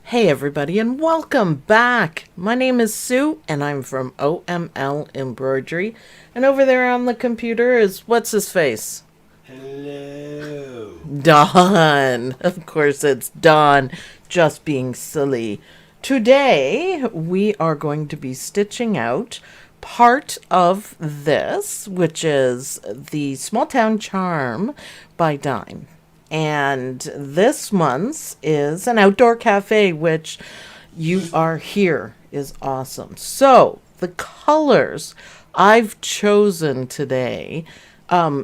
Hey everybody and welcome back. My name is Sue and I'm from OML Embroidery. And over there on the computer is what's his face? Hello. Don. Of course it's Don, just being silly. Today we are going to be stitching out part of this, which is the Small Town Charm by Dime. And this month's is an outdoor cafe, which you are here is awesome. So the colors I've chosen today,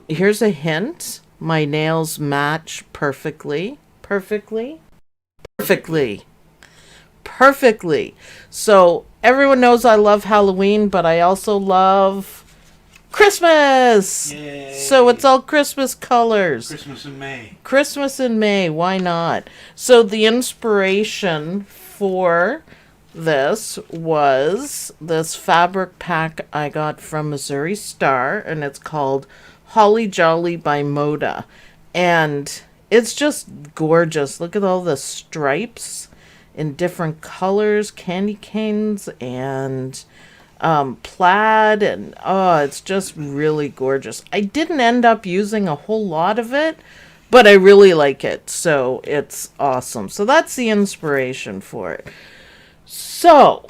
here's a hint. My nails match perfectly. Perfectly. So everyone knows I love Halloween, but I also love Christmas. Yay. So it's all Christmas colors. Christmas in May. Christmas in May, why not? So the inspiration for this was this fabric pack I got from Missouri Star, and it's called Holly Jolly by Moda. And it's just gorgeous. Look at all the stripes in different colors, candy canes, and plaid, and it's just really gorgeous. I didn't end up using a whole lot of it, but I really like it, so it's awesome. So that's the inspiration for it. So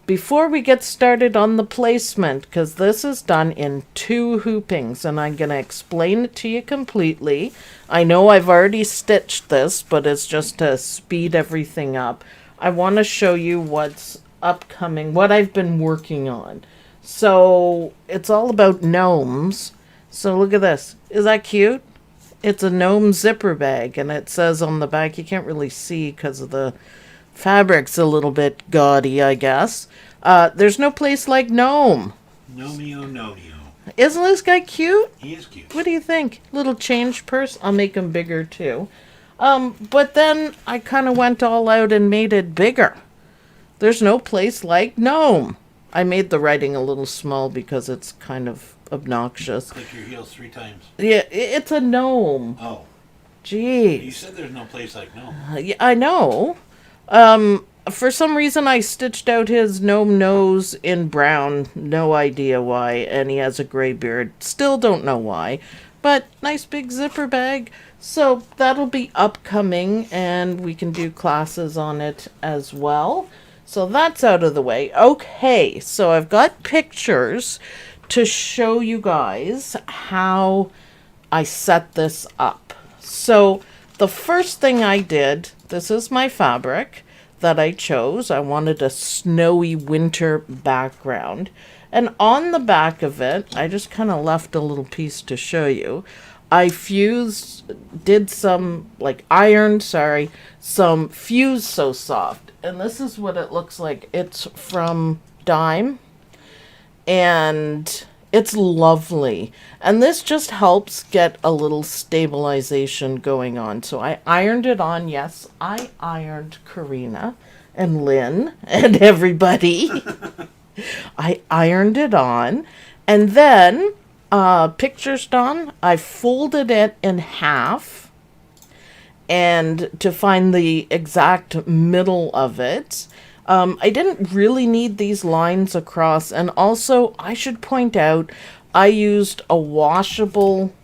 before we get started on the placement, because this is done in 2 hoopings and I'm going to explain it to you completely. I know I've already stitched this, but it's just to speed everything up. I want to show you what's upcoming, what I've been working on. So it's all about gnomes. So look at this. Is that cute? It's a gnome zipper bag, and it says on the back, you can't really see because of the fabric's a little bit gaudy, I guess. There's no place like gnome. Nomeo. Isn't this guy cute? He is cute. What do you think? Little change purse. I'll make him bigger too. But then I kind of went all out and made it bigger. There's no place like gnome. I made the writing a little small because it's kind of obnoxious. Click your heels 3 times. Yeah, it's a gnome. Oh. Jeez. You said there's no place like gnome. Yeah, I know. For some reason I stitched out his gnome nose in brown. No idea why. And he has a gray beard. Still don't know why. But nice big zipper bag. So that'll be upcoming, and we can do classes on it as well. So that's out of the way. Okay, so I've got pictures to show you guys how I set this up. So the first thing I did, this is my fabric that I chose. I wanted a snowy winter background. And on the back of it, I just kind of left a little piece to show you. I did some, ironed some Fuse So Soft. And this is what it looks like. It's from Dime. And it's lovely. And this just helps get a little stabilization going on. So I ironed it on. Yes, I ironed Karina and Lynn and everybody. I ironed it on. And then, picture's done. I folded it in half. And to find the exact middle of it, I didn't really need these lines across. And also, I should point out, I used a washable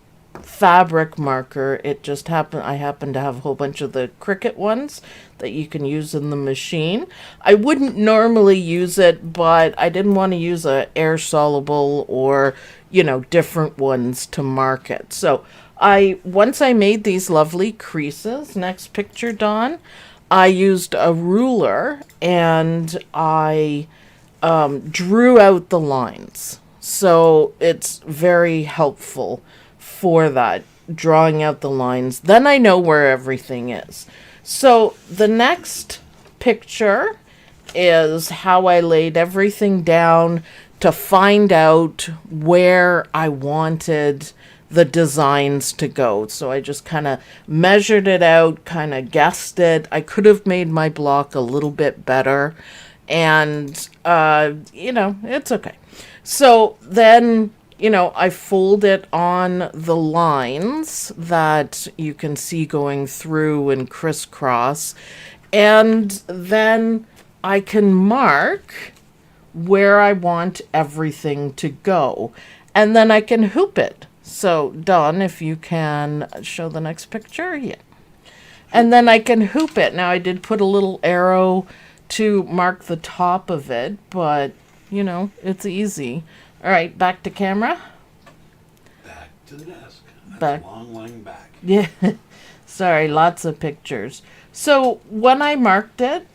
fabric marker. It just happened, I happen to have a whole bunch of the Cricut ones that you can use in the machine. I wouldn't normally use it, but I didn't want to use a air soluble or, different ones to mark it. So once I made these lovely creases, next picture, Dawn, I used a ruler and I drew out the lines. So it's very helpful for that, drawing out the lines. Then I know where everything is. So the next picture is how I laid everything down to find out where I wanted the designs to go. So I just kind of measured it out, kind of guessed it. I could have made my block a little bit better, and it's okay. So then I fold it on the lines that you can see going through and crisscross, And then I can mark where I want everything to go. And then I can hoop it. So, Dawn, if you can show the next picture. Yeah. And then I can hoop it. Now, I did put a little arrow to mark the top of it, but, you know, it's easy. All right, back to camera. Back to the desk. That's Back. a long line back. Yeah. Sorry, lots of pictures. So, when I marked it,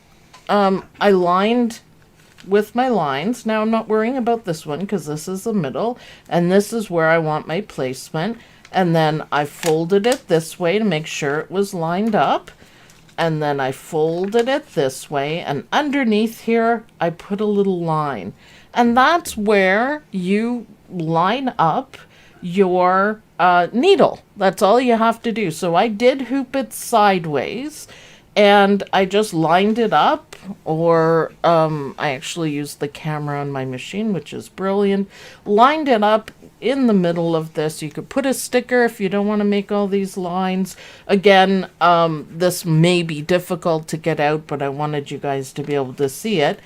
I lined with my lines. Now I'm not worrying about this one because this is the middle and this is where I want my placement. And then I folded it this way to make sure it was lined up. And then I folded it this way, and underneath here I put a little line. And that's where you line up your needle. That's all you have to do. So I did hoop it sideways. And I just lined it up, or I actually used the camera on my machine, which is brilliant. Lined it up in the middle of this. You could put a sticker if you don't want to make all these lines. Again, this may be difficult to get out, but I wanted you guys to be able to see it.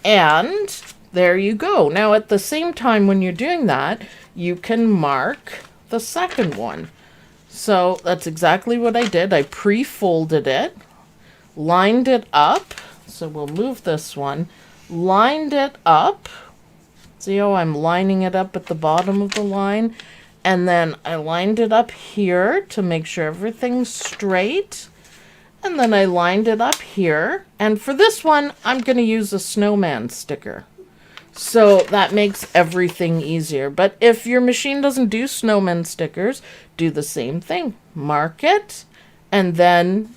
And there you go. Now, at the same time, when you're doing that, you can mark the second one. So that's exactly what I did. I pre-folded it. Lined it up, so we'll move this one, lined it up, see how I'm lining it up at the bottom of the line, and then I lined it up here to make sure everything's straight, and then I lined it up here, and for this one, I'm going to use a snowman sticker. So that makes everything easier, but if your machine doesn't do snowman stickers, do the same thing. Mark it, and then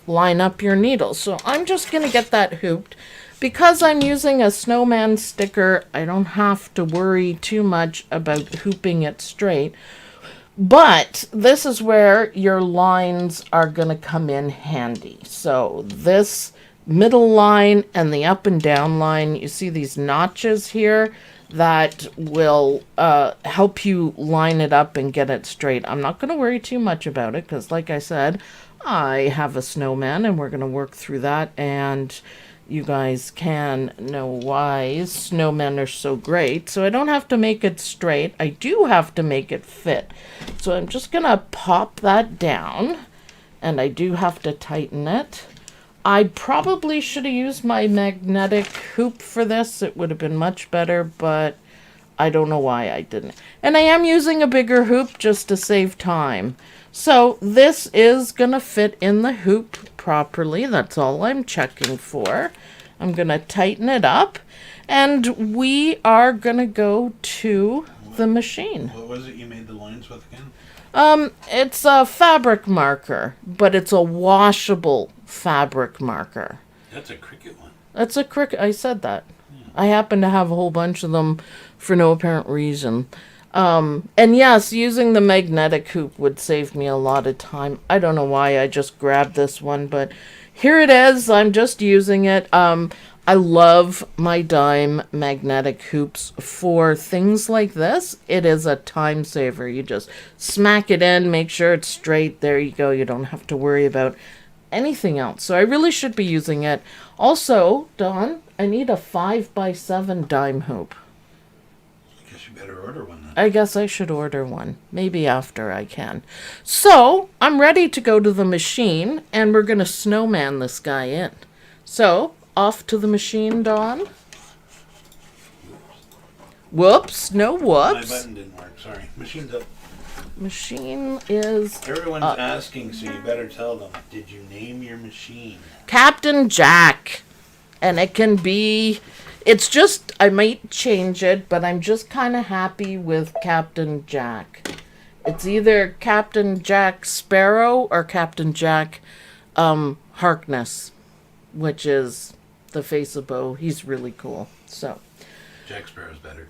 line up your needles. So I'm just going to get that hooped. Because I'm using a snowman sticker, I don't have to worry too much about hooping it straight. But this is where your lines are going to come in handy. So this middle line and the up and down line, you see these notches here that will help you line it up and get it straight. I'm not going to worry too much about it because, like I said, I have a snowman and we're going to work through that, and you guys can know why snowmen are so great. So I don't have to make it straight. I do have to make it fit. So I'm just going to pop that down, and I do have to tighten it. I probably should have used my magnetic hoop for this. It would have been much better, but I don't know why I didn't. And I am using a bigger hoop just to save time. So this is going to fit in the hoop properly. That's all I'm checking for. I'm going to tighten it up, and we are going to go to the machine. What was it you made the lines with again? It's a fabric marker, but it's a washable fabric marker. That's a Cricut one. That's a Cricut. I said that. Yeah. I happen to have a whole bunch of them for no apparent reason. And yes, using the magnetic hoop would save me a lot of time. I don't know why I just grabbed this one, but here it is. I'm just using it. I love my dime magnetic hoops for things like this. It is a time saver. You just smack it in, make sure it's straight. There you go. You don't have to worry about anything else. So I really should be using it. Also, Dawn, I need a 5x7 dime hoop. I guess you better order one then. I guess I should order one. Maybe after I can. So, I'm ready to go to the machine, and we're going to snowman this guy in. So, off to the machine, Dawn. Whoops, no whoops. My button didn't work, sorry. Machine's up. Machine is Everyone's asking, so you better tell them. Did you name your machine? Captain Jack. And it can be... It's just, I might change it, but I'm just kind of happy with Captain Jack. It's either Captain Jack Sparrow or Captain Jack Harkness, which is the face of Bo. He's really cool. So Jack Sparrow's better.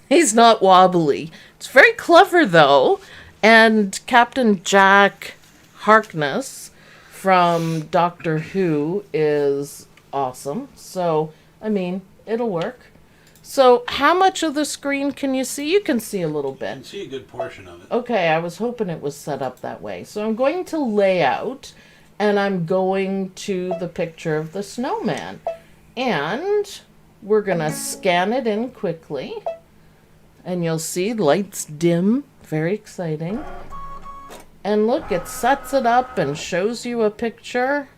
He's not wobbly. It's very clever, though. And Captain Jack Harkness from Doctor Who is awesome. So... I mean, it'll work. So, how much of the screen can you see? You can see a little I bit. can see a good portion of it. Okay, I was hoping it was set up that way. So, I'm going to layout, and I'm going to the picture of the snowman. And we're going to scan it in quickly. And you'll see lights dim. Very exciting. And look, it sets it up and shows you a picture.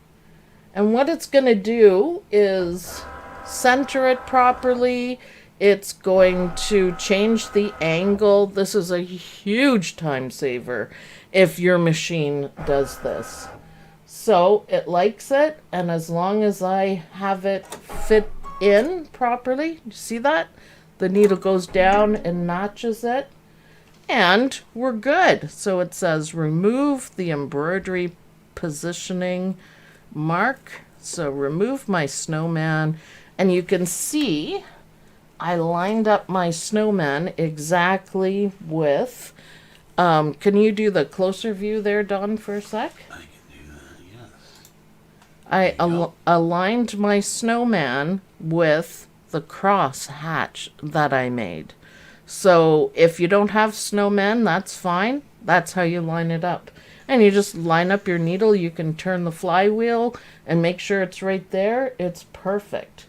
And what it's going to do is center it properly. It's going to change the angle. This is a huge time saver if your machine does this. So it likes it, and as long as I have it fit in properly, you see that? The needle goes down and notches it, and we're good. So it says remove the embroidery positioning mark. So remove my snowman, and you can see I lined up my snowman exactly with, can you do the closer view there, Don, for a sec? I can do that, yes. I aligned my snowman with the cross hatch that I made. So if you don't have snowman, that's fine. That's how you line it up. And you just line up your needle. You can turn the flywheel and make sure it's right there. It's perfect.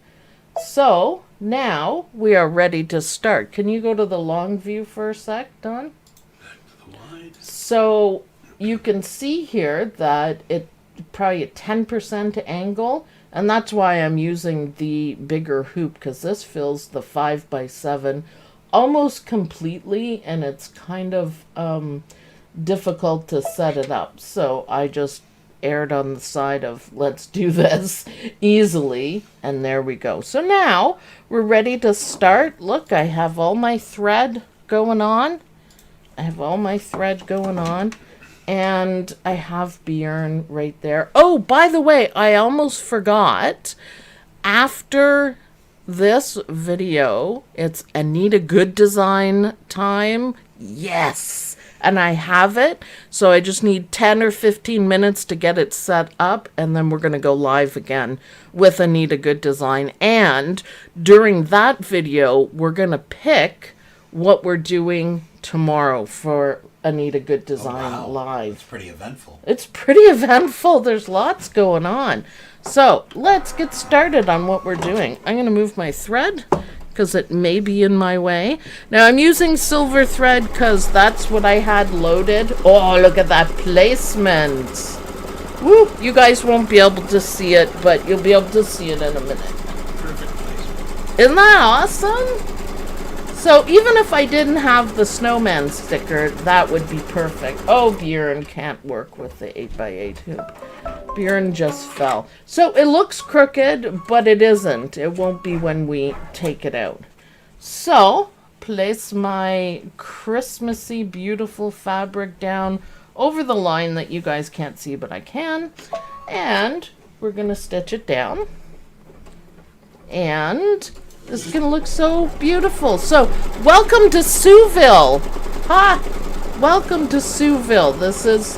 So now we are ready to start. Can you go to the long view for a sec, Don? Back to the wide. So you can see here that it probably at 10% angle, and that's why I'm using the bigger hoop, because this fills the 5x7 almost completely, and it's kind of difficult to set it up. So I just aired on the side of let's do this easily, and there we go. So now we're ready to start. Look, I have all my thread going on. And I have Bjorn right there. Oh, by the way, I almost forgot. After this video, it's Anita Good Design time. Yes. And I have it. So I just need 10 or 15 minutes to get it set up. And then we're going to go live again with Anita Good Design. And during that video, we're going to pick what we're doing tomorrow for Anita Good Design Live. It's pretty eventful. It's pretty eventful. There's lots going on. So let's get started on what we're doing. I'm going to move my thread because it may be in my way. Now I'm using silver thread because that's what I had loaded. Oh, look at that placement. Woo! You guys won't be able to see it, but you'll be able to see it in a minute. Perfect placement. Isn't that awesome? So even if I didn't have the snowman sticker, that would be perfect. Oh, Bjorn can't work with the 8x8 hoop. Bjorn just fell. So it looks crooked, but it isn't. It won't be when we take it out. So place my Christmassy, beautiful fabric down over the line that you guys can't see, but I can. And we're going to stitch it down. And this is going to look so beautiful. So, welcome to Siouxville. Welcome to Siouxville. This is,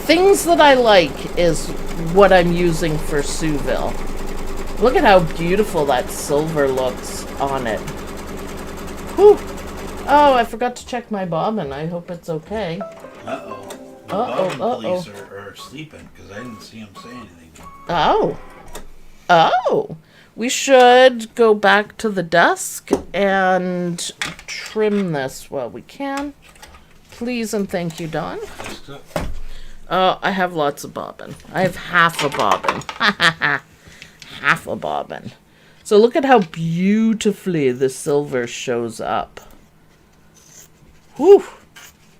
things that I like is what I'm using for Siouxville. Look at how beautiful that silver looks on it. Whew. Oh, I forgot to check my bobbin. I hope it's okay. Uh-oh. The bobbin police are sleeping because I didn't see them say anything. Oh. We should go back to the desk and trim this while we can. Please and thank you, Don. I have lots of bobbin. I have half a bobbin. Half a bobbin. So look at how beautifully the silver shows up. Whew.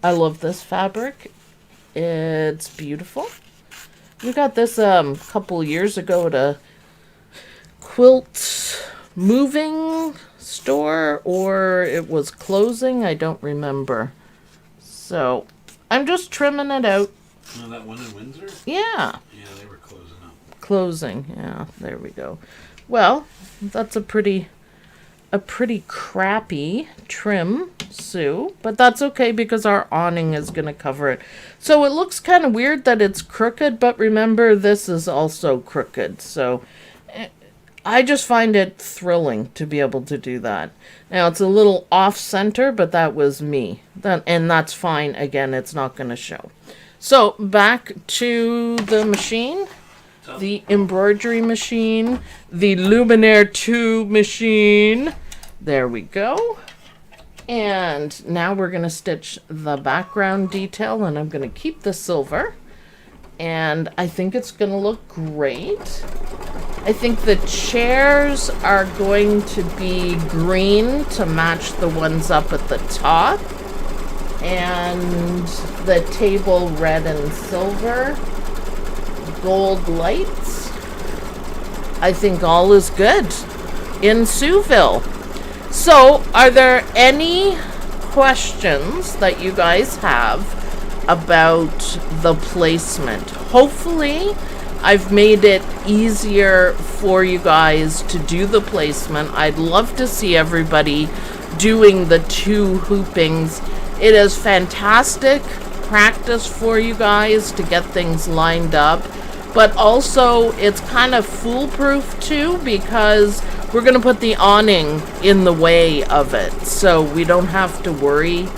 I love this fabric. It's beautiful. We got this a couple years ago at a quilt moving store, or it was closing. I don't remember. So I'm just trimming it out. Oh, that one in Windsor? Yeah. Yeah, they were closing up. Closing. Yeah, there we go. Well, that's a pretty crappy trim, Sue, but that's okay because our awning is going to cover it. So it looks kind of weird that it's crooked, but remember this is also crooked. So I just find it thrilling to be able to do that. Now, it's a little off-center, but that was me. And that's fine. Again, it's not going to show. So back to the machine, the embroidery machine, the Luminaire 2 machine. There we go. And now we're going to stitch the background detail, and I'm going to keep the silver. And I think it's going to look great. I think the chairs are going to be green to match the ones up at the top. And the table red and silver. Gold lights. I think all is good in Souville. So, are there any questions that you guys have about the placement? Hopefully, I've made it easier for you guys to do the placement. I'd love to see everybody doing the 2 hoopings. It is fantastic practice for you guys to get things lined up. But also, it's kind of foolproof too, because we're going to put the awning in the way of it. So we don't have to worry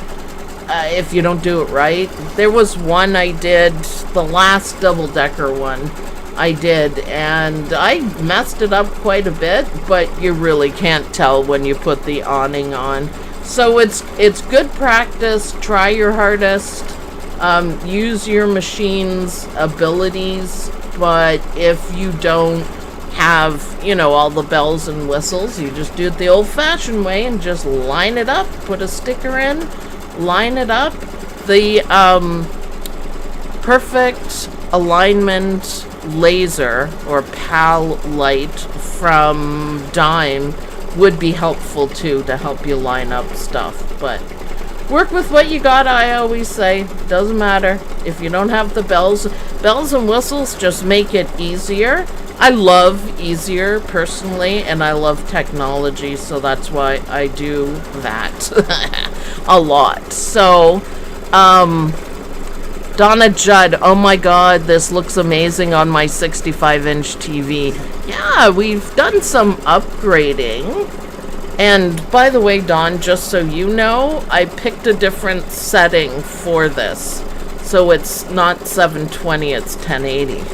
if you don't do it right. There was one I did, the last double-decker one I did, and I messed it up quite a bit, but you really can't tell when you put the awning on. So it's good practice. Try your hardest. Use your machine's abilities. But if you don't have, you know, all the bells and whistles, you just do it the old-fashioned way and just line it up, put a sticker in, line it up. The perfect alignment laser or PAL light from Dime would be helpful too, to help you line up stuff. But work with what you got, I always say. Doesn't matter. If you don't have the bells and whistles, just make it easier. I love easier personally, and I love technology, so that's why I do that a lot. So, Donna Judd, oh my god, this looks amazing on my 65-inch TV. Yeah, we've done some upgrading. And by the way, Dawn, just so you know, I picked a different setting for this. So it's not 720, it's 1080.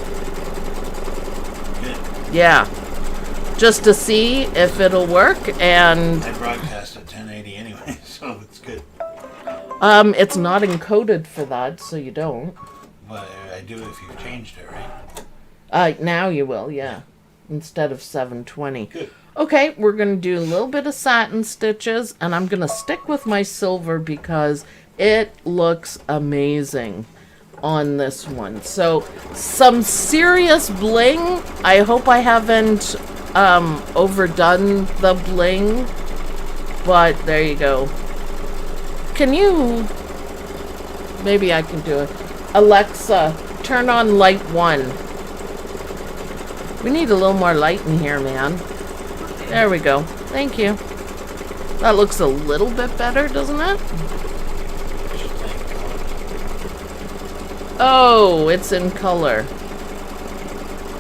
Good. Yeah. Just to see if it'll work, and I broadcast at 1080 anyway, so it's good. It's not encoded for that, so you don't. But I do if you've changed it, right? Now you will, yeah. Instead of 720. Good. Okay, we're going to do a little bit of satin stitches, and I'm going to stick with my silver because it looks amazing on this one. So, some serious bling. I hope I haven't overdone the bling, but there you go. Can you... Maybe I can do it. Alexa, turn on light 1. We need a little more light in here, man. There we go. Thank you. That looks a little bit better, doesn't it? Oh, it's in color.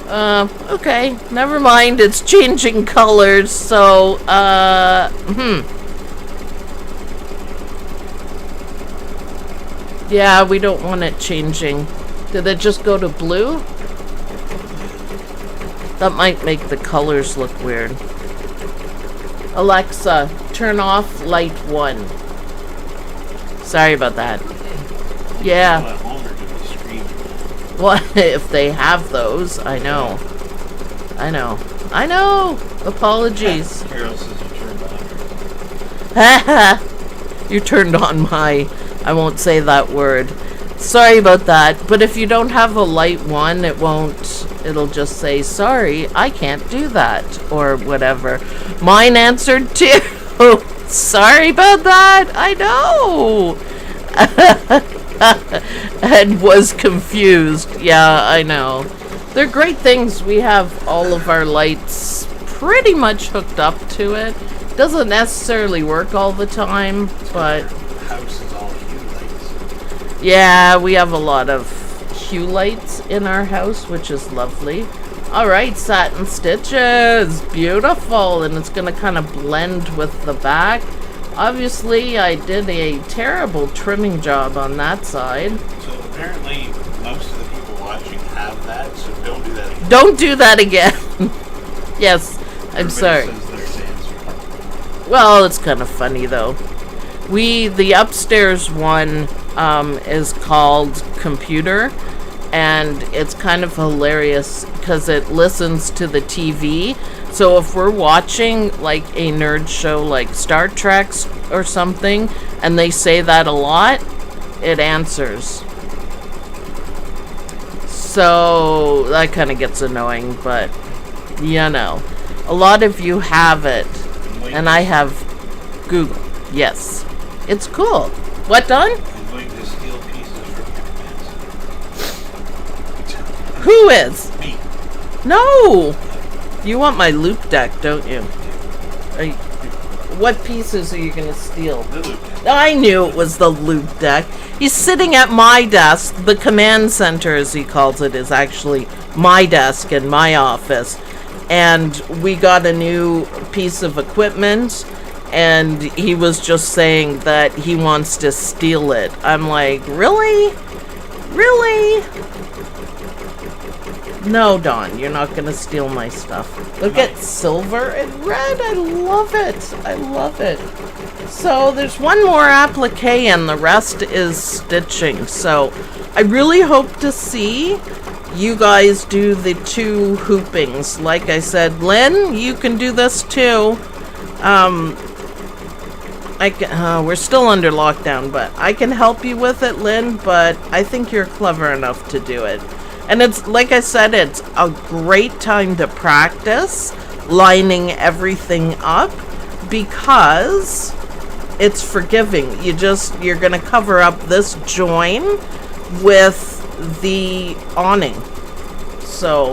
Okay. Never mind. It's changing colors, so, Yeah, we don't want it changing. Did it just go to blue? That might make the colors look weird. Alexa, turn off light 1. Sorry about that. Yeah. What if they have those? I know. I know. I know. Apologies. Carol says you turned on. You turned on my... I won't say that word. Sorry about that. But if you don't have a light 1, it won't... It'll just say, sorry, I can't do that. Or whatever. Mine answered too. Sorry about that. I know. And was confused. Yeah, I know. They're great things. We have all of our lights pretty much hooked up to it. Doesn't necessarily work all the time, but... House is all hue lights. Yeah, we have a lot of hue lights in our house, which is lovely. Alright, satin stitches. Beautiful. And it's going to kind of blend with the back. Obviously, I did a terrible trimming job on that side. So Apparently, most of the people watching have that, so don't do that again. Don't do that again. Yes, I'm sorry. Says there's the answer. Well, it's kind of funny though. The upstairs one is called Computer, and it's kind of hilarious because it listens to the TV. So if we're watching like a nerd show like Star Trek or something, and they say that a lot, it answers. So that kind of gets annoying, but you know, a lot of you have it, and I have Google. Yes, it's cool. What, Don? I'm going to steal pieces from your pants. Who is? Me. No! You want my loop deck, don't you? What pieces are you going to steal? The loop. I knew it was the loop deck. He's sitting at my desk. The command center, as he calls it, is actually my desk in my office. And we got a new piece of equipment, and he was just saying that he wants to steal it. I'm like, really? Really? No, Don, you're not going to steal my stuff. Look at silver and red. I love it. I love it. So there's one more applique and the rest is stitching. So I really hope to see you guys do the 2 hoopings. Like I said, Lynn, you can do this too. We're still under lockdown, but I can help you with it, Lynn, but I think you're clever enough to do it. And it's, like I said, it's a great time to practice lining everything up because it's forgiving. You're going to cover up this join with the awning. So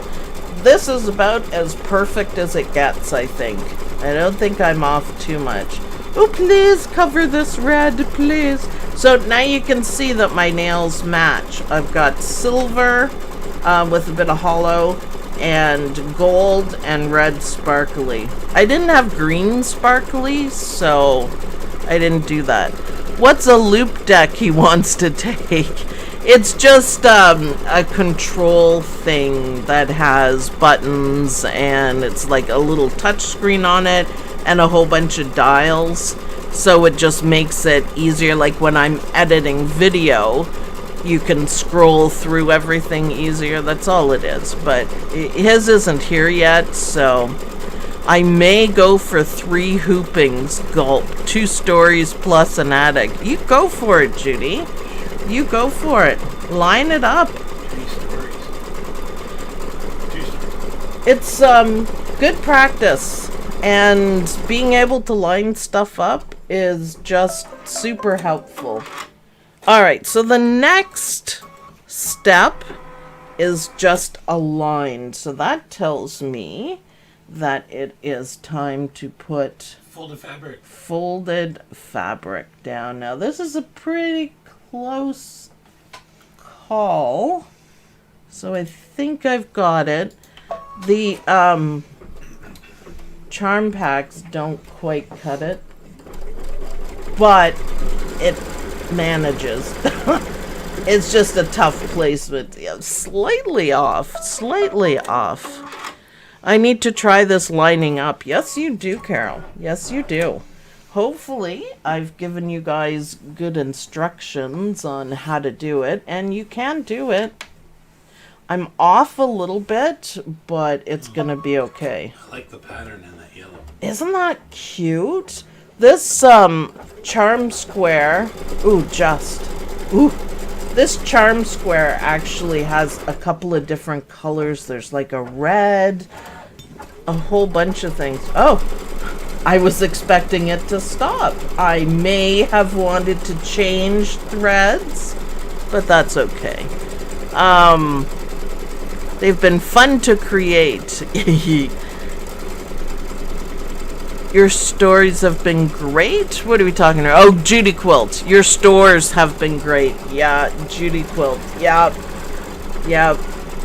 this is about as perfect as it gets, I think. I don't think I'm off too much. Oh, please cover this red, please. So now you can see that my nails match. I've got silver with a bit of hollow and gold and red sparkly. I didn't have green sparkly, so I didn't do that. What's a loop deck he wants to take? It's just a control thing that has buttons, and it's like a little touch screen on it and a whole bunch of dials, so it just makes it easier. Like when I'm editing video, you can scroll through everything easier. That's all it is. But his isn't here yet, so I may go for 3 hoopings, gulp, 2 stories plus an attic. You go for it, Judy. You go for it. Line it up. 3 stories. 2 stories. It's good practice, and being able to line stuff up is just super helpful. Alright, so the next step is just a line. So that tells me that it is time to put folded fabric down. Now this is a pretty close call, so I think I've got it. The charm packs don't quite cut it, but it manages. It's just a tough placement. Yeah, slightly off. I need to try this lining up. Yes, you do, Carol. Yes, you do. Hopefully, I've given you guys good instructions on how to do it, and you can do it. I'm off a little bit, but it's gonna be okay. I like the pattern in that yellow. Isn't that cute? This charm square, this charm square actually has a couple of different colors. There's like a red, a whole bunch of things. Oh, I was expecting it to stop. I may have wanted to change threads, but that's okay. They've been fun to create. Your stories have been great. What are we talking about? Oh, Judy Quilt. Your stores have been great. Yeah, Judy Quilt. Yeah.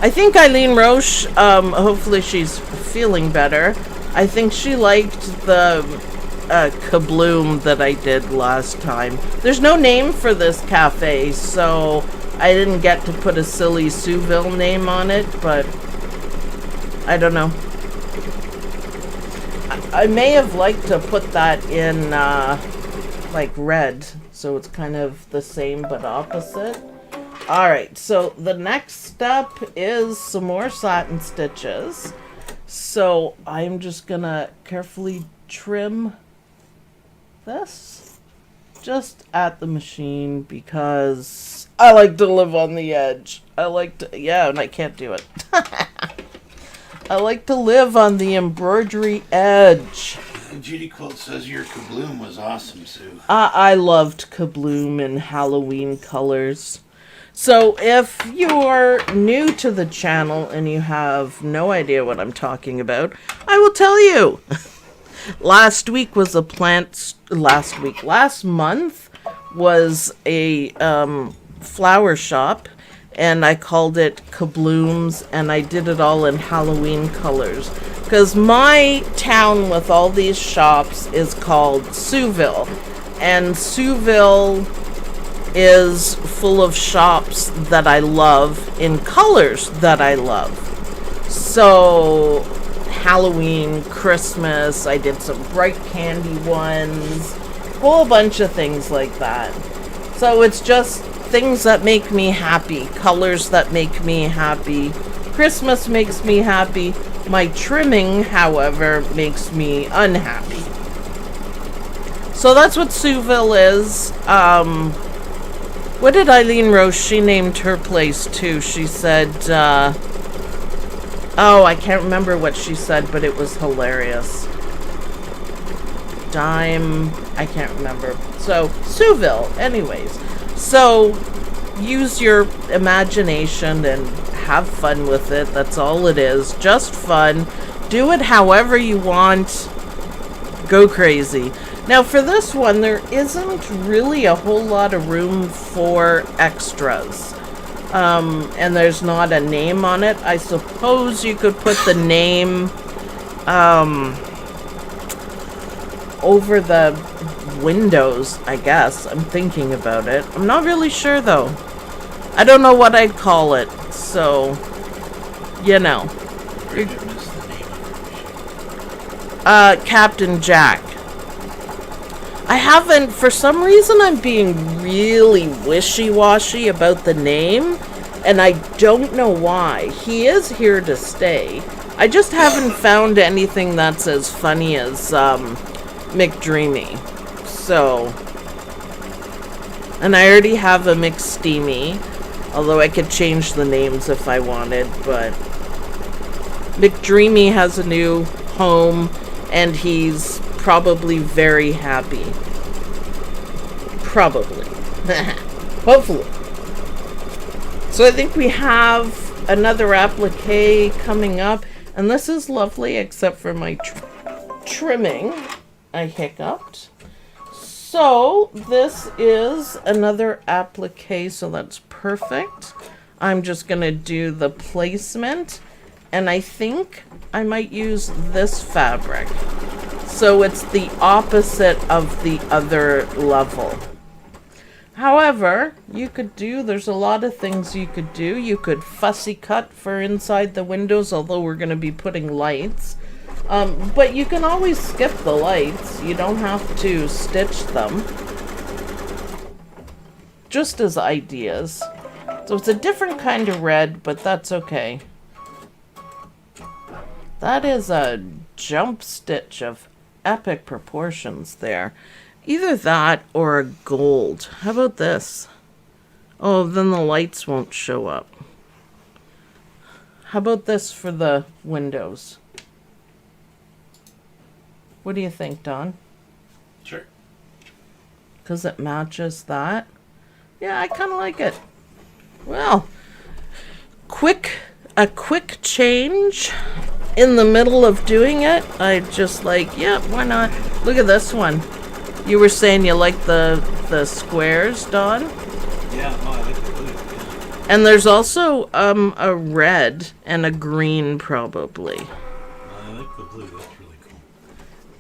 I think Eileen Roche, hopefully she's feeling better. I think she liked the kabloom that I did last time. There's no name for this cafe, so I didn't get to put a silly Souville name on it, but I don't know. I may have liked to put that in like red, so it's kind of the same but opposite. Alright, so the next step is some more satin stitches. So I'm just gonna carefully trim this just at the machine because I like to live on the edge. I like to, yeah, and I can't do it. I like to live on the embroidery edge. Judy Quilt says your kabloom was awesome, Sue. I loved kabloom in Halloween colors. So if you're new to the channel and you have no idea what I'm talking about, I will tell you. Last month was a flower shop, and I called it Kablooms, and I did it all in Halloween colors. Because my town with all these shops is called Souville, and Souville is full of shops that I love in colors that I love. So Halloween, Christmas, I did some bright candy ones, whole bunch of things like that. So it's just things that make me happy, colors that make me happy. Christmas makes me happy. My trimming, however, makes me unhappy. So that's what Souville is. What did Eileen Rose? She named her place too. She said, oh, I can't remember what she said, but it was hilarious. I can't remember. So, Souville, anyways. So, use your imagination and have fun with it. That's all it is. Just fun. Do it however you want. Go crazy. Now for this one, there isn't really a whole lot of room for extras. And there's not a name on it. I suppose you could put the name over the windows, I guess. I'm thinking about it. I'm not really sure though. I don't know what I'd call it. So, you know. Captain Jack. I haven't, for some reason I'm being really wishy-washy about the name, and I don't know why. He is here to stay. I just haven't found anything that's as funny as McDreamy. So, and I already have a McSteamy, although I could change the names if I wanted, but McDreamy has a new home, and he's probably very happy. Probably. Hopefully. So I think we have another applique coming up, and this is lovely except for my trimming. I hiccuped. So this is another applique, so that's perfect. I'm just gonna do the placement, and I think I might use this fabric. So it's the opposite of the other level. However, you could do, there's a lot of things you could do. You could fussy cut for inside the windows, although we're going to be putting lights. But you can always skip the lights. You don't have to stitch them. Just as ideas. So it's a different kind of red, but that's okay. That is a jump stitch of epic proportions there. Either that or a gold. How about this? Oh, then the lights won't show up. How about this for the windows? What do you think, Don? Sure. Because it matches that? Yeah, I kind of like it. Well, a quick change in the middle of doing it. I just like, yeah, why not? Look at this one. You were saying you like the squares, Don? Yeah, no, I like the blue. Yeah. And there's also a red and a green probably. I like the blue. That's really cool.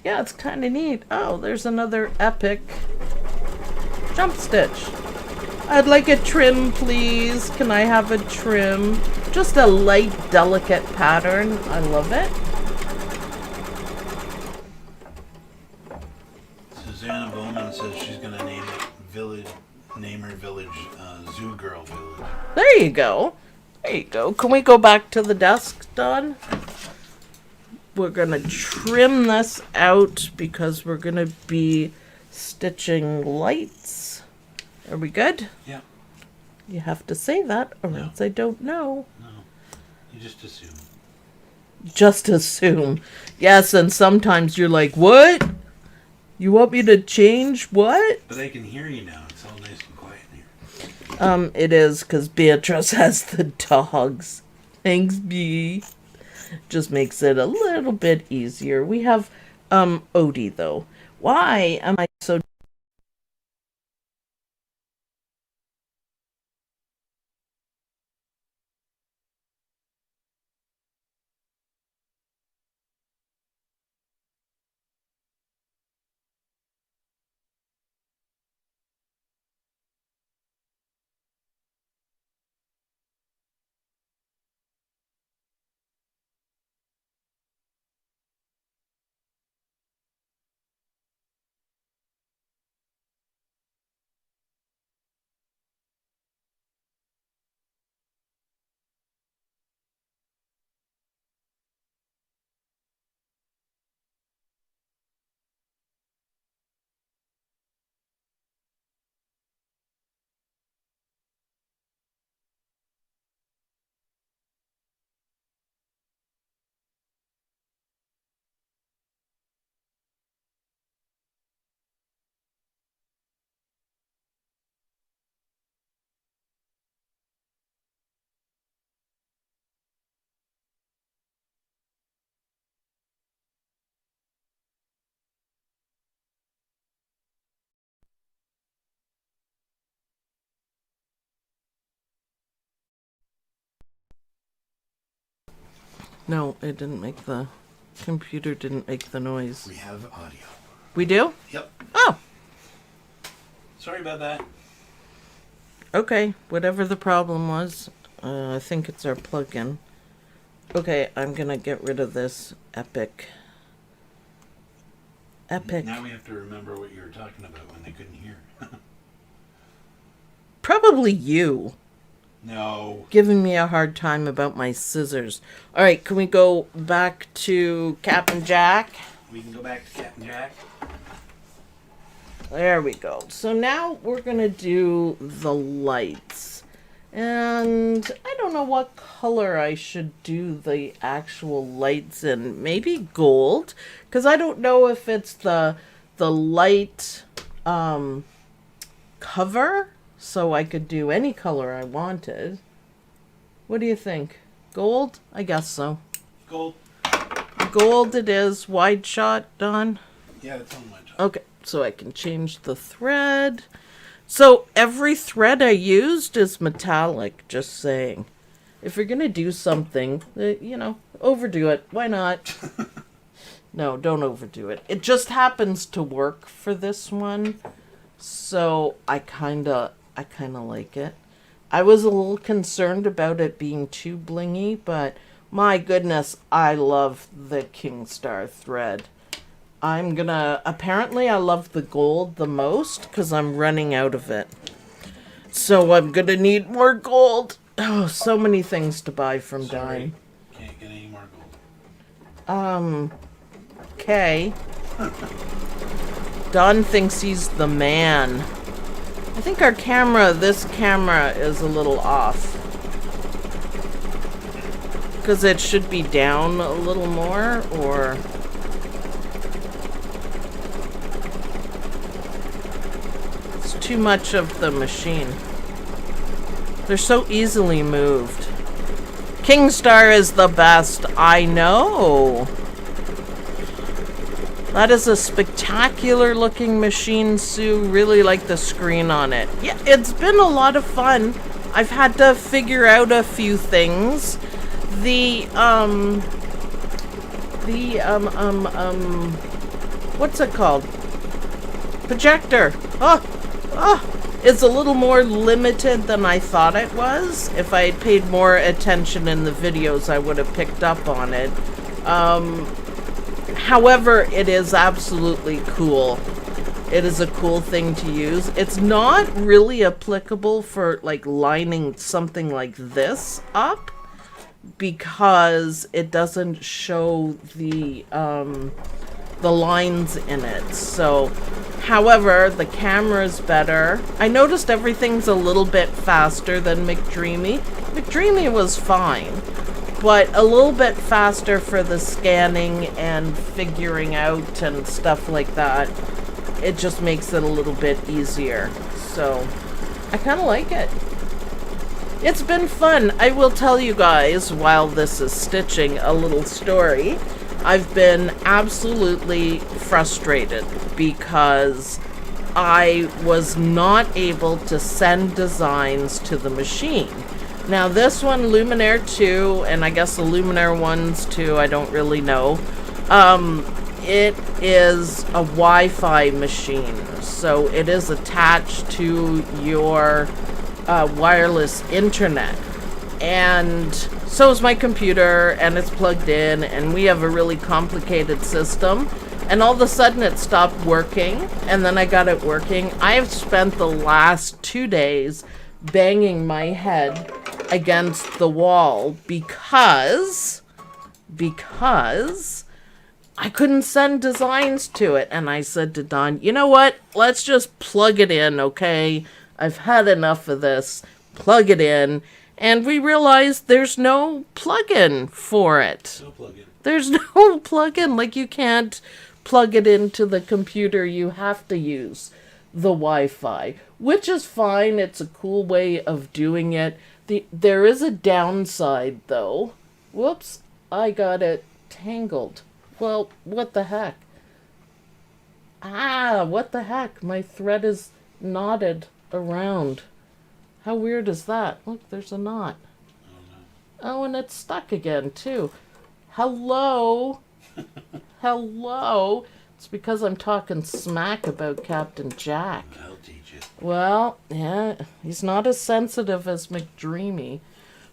Yeah, it's kind of neat. Oh, there's another epic jump stitch. I'd like a trim, please. Can I have a trim? Just a light, delicate pattern. I love it. Susanna Bowman says she's gonna name her village Zoo Girl Village. There you go. There you go. Can we go back to the desk, Dawn? We're gonna trim this out because we're gonna be stitching lights. Are we good? Yeah. You have to say that or No. else I don't know. No. You just assume. Just assume. Yes, and sometimes you're like, what? You want me to change what? But I can hear you now. It's all nice and quiet in here. It is because Beatrice has the dogs. Thanks, B. Just makes it a little bit easier. We have Odie though. Why am I so No, it didn't make the computer didn't make the noise. We have audio. We do? Yep. Oh, Sorry about that. okay. Whatever the problem was, I think it's our plug-in. Okay, I'm gonna get rid of this epic. Now we have to remember what you were talking about when they couldn't hear. Probably you. No. Giving me a hard time about my scissors. All right, can we go back to Captain Jack? We can go back to Captain Jack. There we go. So now we're going to do the lights. And I don't know what color I should do the actual lights in. Maybe gold, because I don't know if it's the light cover. So I could do any color I wanted. What do you think? Gold? I guess so. Gold. Gold it is. Wide shot, Don? Yeah, it's on my top. Okay, so I can change the thread. So every thread I used is metallic, just saying. If you're going to do something, overdo it. Why not? No, don't overdo it. It just happens to work for this one. So I kind of like it. I was a little concerned about it being too blingy, but my goodness, I love the King Star thread. Apparently I love the gold the most because I'm running out of it. So I'm gonna need more gold. Oh, so many things to buy from Dime. Can't get any more gold. Okay. Don thinks he's the man. I think this camera is a little off. Because it should be down a little more, or... It's too much of the machine. They're so easily moved. Kingstar is the best, I know! That is a spectacular looking machine, Sue. Really like the screen on it. Yeah, it's been a lot of fun. I've had to figure out a few things. What's it called? Projector. is a little more limited than I thought it was. If I had paid more attention in the videos, I would have picked up on it. However, it is absolutely cool. It is a cool thing to use. It's not really applicable for like lining something like this up because it doesn't show the lines in it. So, however, the camera's better. I noticed everything's a little bit faster than McDreamy. McDreamy was fine, but a little bit faster for the scanning and figuring out and stuff like that. It just makes it a little bit easier. So, I kind of like it. It's been fun. I will tell you guys, while this is stitching, a little story. I've been absolutely frustrated because I was not able to send designs to the machine. Now this one, Luminaire 2, and I guess the Luminaire 1's too, I don't really know. It is a Wi-Fi machine, so it is attached to your wireless internet. And so is my computer, and it's plugged in, and we have a really complicated system. And all of a sudden it stopped working, and then I got it working. I have spent the last 2 days banging my head against the wall because I couldn't send designs to it. And I said to Don, you know what? Let's just plug it in, okay? I've had enough of this. Plug it in. And we realized there's no plug-in for it. No plug-in. There's no plug-in. Like, you can't plug it into the computer. You have to use the Wi-Fi, which is fine. It's a cool way of doing it. There is a downside, though. Whoops, I got it tangled. Well, what the heck? What the heck? My thread is knotted around. How weird is that? Look, there's a knot. Oh, and it's stuck again, too. Hello? Hello? It's because I'm talking smack about Captain Jack. I'll teach you. Well, yeah, he's not as sensitive as McDreamy.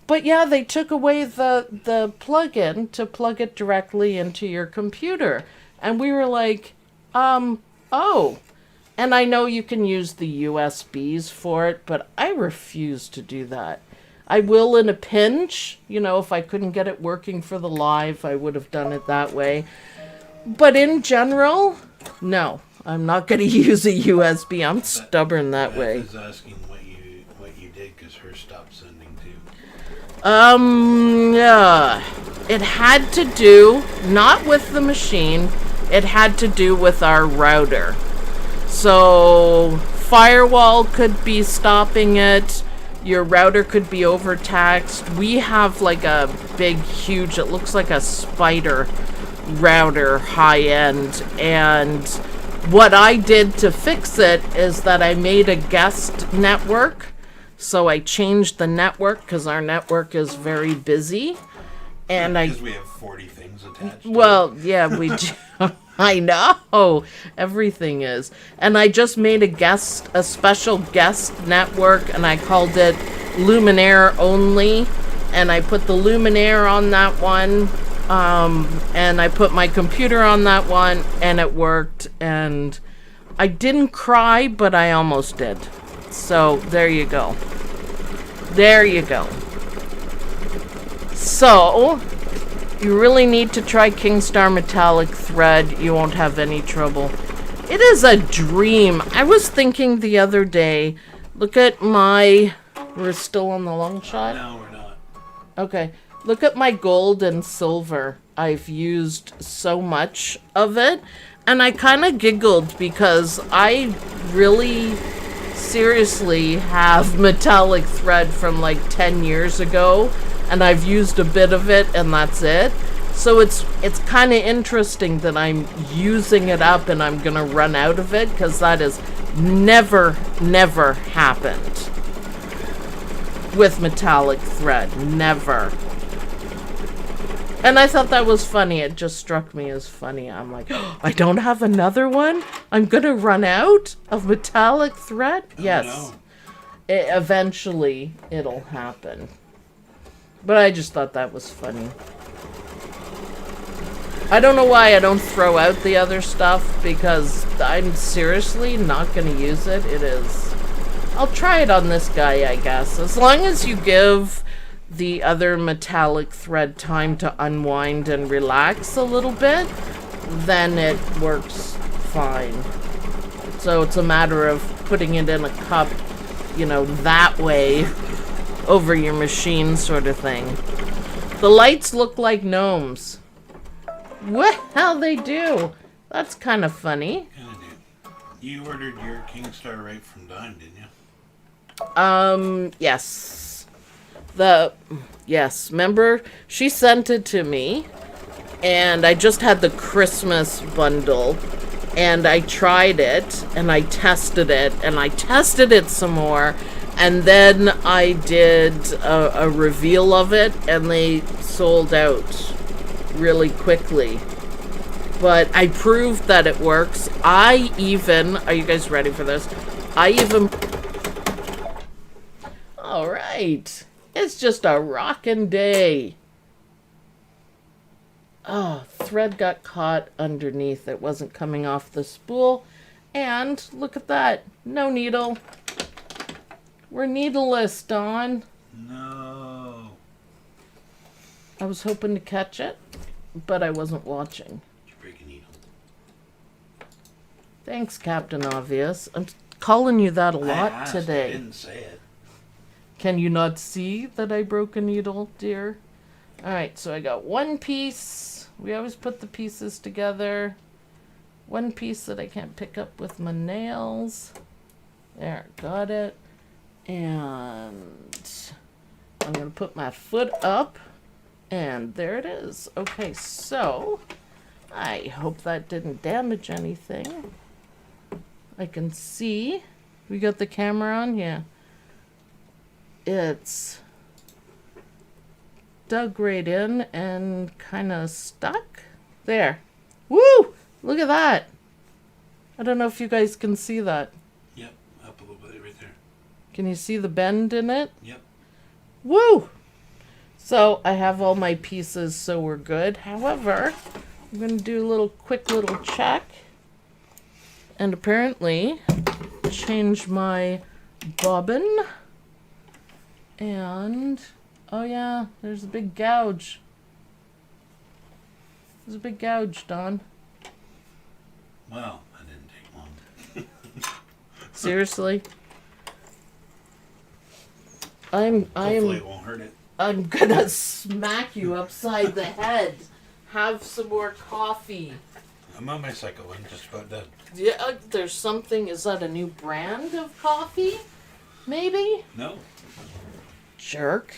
But yeah, they took away the plug-in to plug it directly into your computer. And we were like, oh. And I know you can use the USBs for it, but I refuse to do that. I will in a pinch. You know, if I couldn't get it working for the live, I would have done it that way. But in general, no. I'm not going to use a USB. I'm stubborn that way. Beth is asking what you did because hers stopped sending too. Yeah. It had to do, not with the machine, it had to do with our router. So, firewall could be stopping it. Your router could be overtaxed. We have like a big, huge, it looks like a spider router, high end. And what I did to fix it is that I made a guest network. So I changed the network because our network is very busy. And because we have 40 things attached. Well, yeah, we do. I know. Everything is. And I just made a special guest network, and I called it Luminaire Only. And I put the Luminaire on that one. And I put my computer on that one, and it worked. And I didn't cry, but I almost did. So, there you go. There you go. So, you really need to try Kingstar Metallic Thread. You won't have any trouble. It is a dream. I was thinking the other day, look at my... We're still on the long shot? No, we're not. Okay. Look at my gold and silver. I've used so much of it. And I kind of giggled because I really seriously have metallic thread from like 10 years ago. And I've used a bit of it, and that's it. So it's kind of interesting that I'm using it up and I'm going to run out of it, because that has never happened with metallic thread. Never. And I thought that was funny. It just struck me as funny. I'm like, oh, I don't have another one? I'm going to run out of metallic thread? Yes. No. Eventually, it'll happen. But I just thought that was funny. I don't know why I don't throw out the other stuff, because I'm seriously not going to use it. It is... I'll try it on this guy, I guess. As long as you give the other metallic thread time to unwind and relax a little bit, then it works fine. So it's a matter of putting it in a cup, you know, that way over your machine sort of thing. The lights look like gnomes. Well, they do. That's kind of funny. Kind of do. You ordered your Kingstar right from Dime, didn't you? Yes. Yes, remember? She sent it to me, and I just had the Christmas bundle, and I tried it, and I tested it, and I tested it some more, and then I did a reveal of it, and they sold out really quickly. But I proved that it works. Are you guys ready for this? All right. It's just a rockin' day. Oh, thread got caught underneath. It wasn't coming off the spool. And look at that. No needle. We're needleless, Dawn. No. I was hoping to catch it, but I wasn't watching. Did you break a needle? Thanks, Captain Obvious. I'm calling you that a lot I asked, today. I didn't say it. Can you not see that I broke a needle, dear? Alright, so I got one piece. We always put the pieces together. One piece that I can't pick up with my nails. There, got it. And I'm going to put my foot up. And there it is. Okay, so I hope that didn't damage anything. I can see. We got the camera on? Yeah. It's dug right in and kind of stuck. There. Woo! Look at that. I don't know if you guys can see that. Yep, up a little bit right there. Can you see the bend in it? Yep. Woo! So I have all my pieces, so we're good. However, I'm going to do a quick little check. And apparently change my bobbin. And, oh yeah, there's a big gouge. There's a big gouge, Don. Well, that didn't take long. Seriously? Hopefully it won't hurt it. I'm gonna smack you upside the head. Have some more coffee. I'm on my cycle. I'm just about done. Yeah, there's something. Is that a new brand of coffee? Maybe? No. Jerk.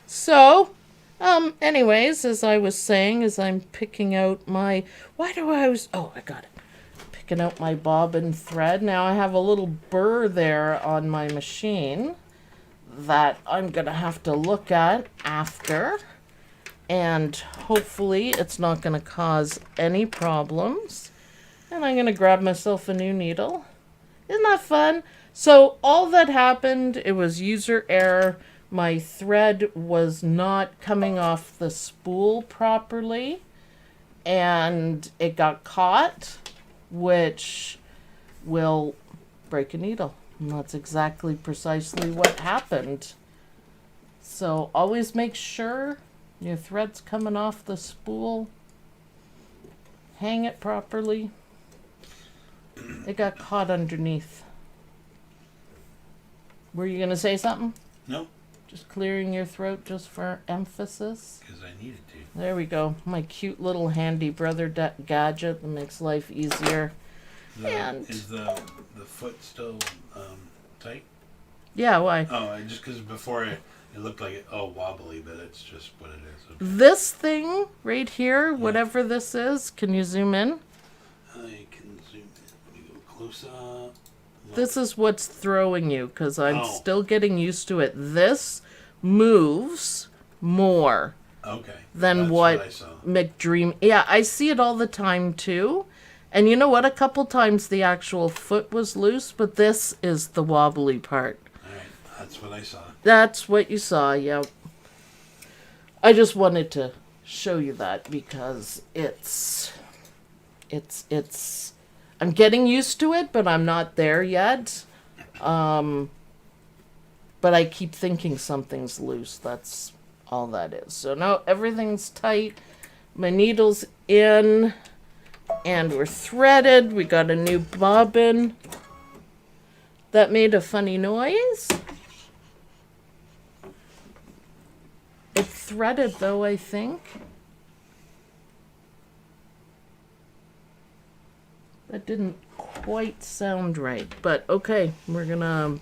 So, anyways, as I was saying, as I'm picking out my... Oh, I got it. Picking out my bobbin thread. Now I have a little burr there on my machine that I'm going to have to look at after. And hopefully it's not going to cause any problems. And I'm going to grab myself a new needle. Isn't that fun? So all that happened, it was user error. My thread was not coming off the spool properly. And it got caught, which will break a needle. And that's exactly precisely what happened. So always make sure your thread's coming off the spool. Hang it properly. It got caught underneath. Were you going to say something? Nope. Just clearing your throat just for emphasis. Because I needed to. There we go. My cute little handy brother gadget that makes life easier. Is the foot still tight? Yeah, why? Oh, just because before it looked like it wobbly, but it's just what it is. Okay. This thing right here, whatever this is, can you zoom in? I can zoom in. Let me go close up. Look. This is what's throwing you, because I'm still getting used to it. This moves more Okay. than That's what I saw. McDream... Yeah, I see it all the time, too. And you know what? A couple times the actual foot was loose, but this is the wobbly part. All right, that's what I saw. That's what you saw, yep. I just wanted to show you that because it's I'm getting used to it, but I'm not there yet. But I keep thinking something's loose. That's all that is. So now everything's tight. My needle's in. And we're threaded. We got a new bobbin. That made a funny noise. It threaded though, I think. That didn't quite sound right. But okay, we're gonna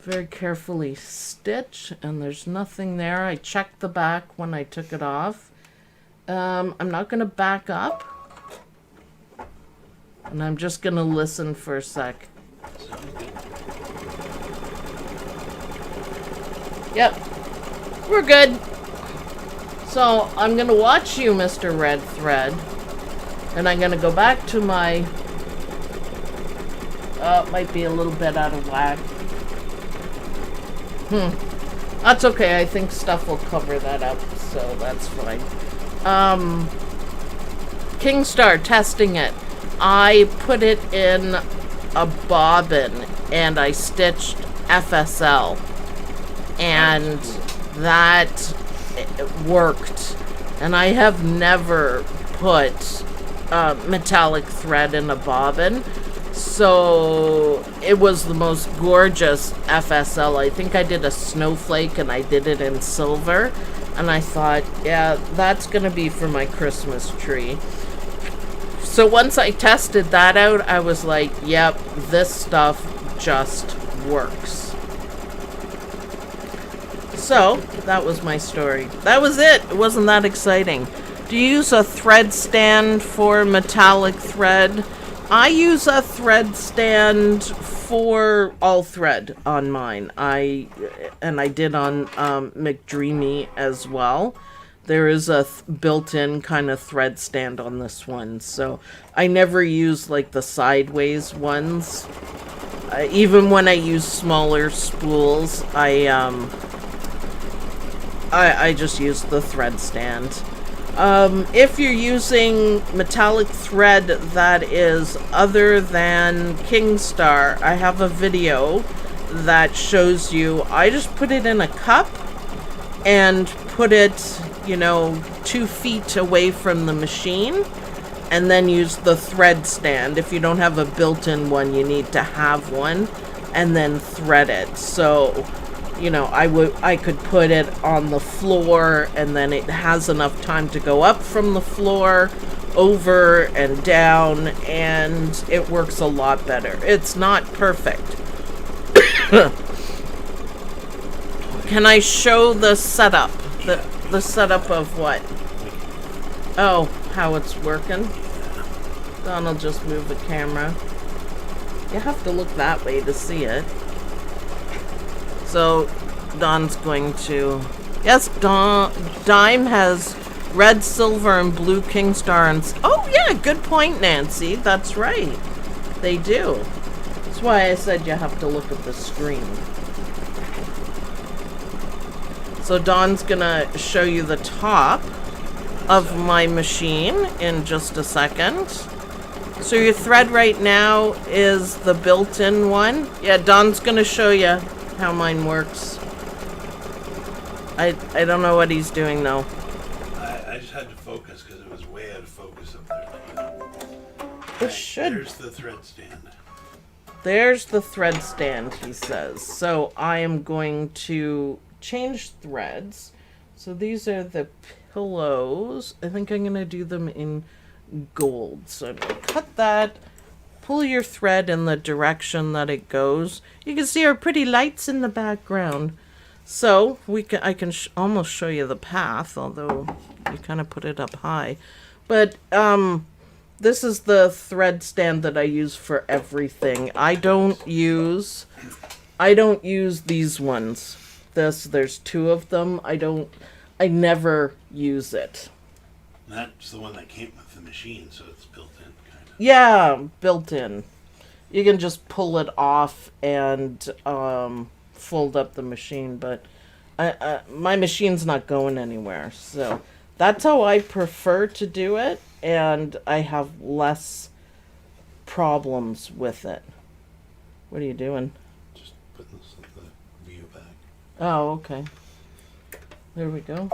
very carefully stitch. And there's nothing there. I checked the back when I took it off. I'm not gonna back up. And I'm just going to listen for a sec. Yep. We're good. So I'm going to watch you, Mr. Red Thread. And I'm going to go back to my... it might be a little bit out of whack. That's okay. I think stuff will cover that up. So that's fine. Kingstar, testing it. I put it in a bobbin and I stitched FSL and that worked. And I have never put metallic thread in a bobbin, so it was the most gorgeous FSL. I think I did a snowflake and I did it in silver, and I thought, yeah, that's gonna be for my Christmas tree. So once I tested that out, I was like, yep, this stuff just works. So, that was my story. That was it. It wasn't that exciting. Do you use a thread stand for metallic thread? I use a thread stand for all thread on mine. I did on McDreamy as well. There is a built-in kind of thread stand on this one, so I never use like the sideways ones. Even when I use smaller spools, I just use the thread stand. If you're using metallic thread that is other than Kingstar, I have a video that shows you. I just put it in a cup and put it, 2 feet away from the machine, and then use the thread stand. If you don't have a built-in one, you need to have one, and then thread it. So, I could put it on the floor, and then it has enough time to go up from the floor, over and down, and it works a lot better. It's not perfect. Can I show the setup? The setup of what? Oh, how it's working? Don will just move the camera. You have to look that way to see it. So, Don's going to... Yes, Dime has red, silver, and blue Kingstar and... Oh, yeah, good point, Nancy. That's right. They do. That's why I said you have to look at the screen. So Don's gonna show you the top of my machine in just a second. So your thread right now is the built-in one. Yeah, Don's gonna show you how mine works. I don't know what he's doing though. I just had to focus because it was way out of focus up there. It should. There's the thread stand. There's the thread stand, he says. So I am going to change threads. So these are the pillows. I think I'm going to do them in gold. So I'm going to cut that, pull your thread in the direction that it goes. You can see our pretty lights in the background. So I can almost show you the path, although you kind of put it up high. But this is the thread stand that I use for everything. I don't use these ones. There's 2 of them. I never use it. That's the one that came with the machine, so it's built in, kind Yeah, built in. You can just pull it off and fold up the machine, but my machine's not going anywhere. So that's how I prefer to do it, and I have less problems with it. What are you doing? Just putting the view back. Oh, okay. There we go.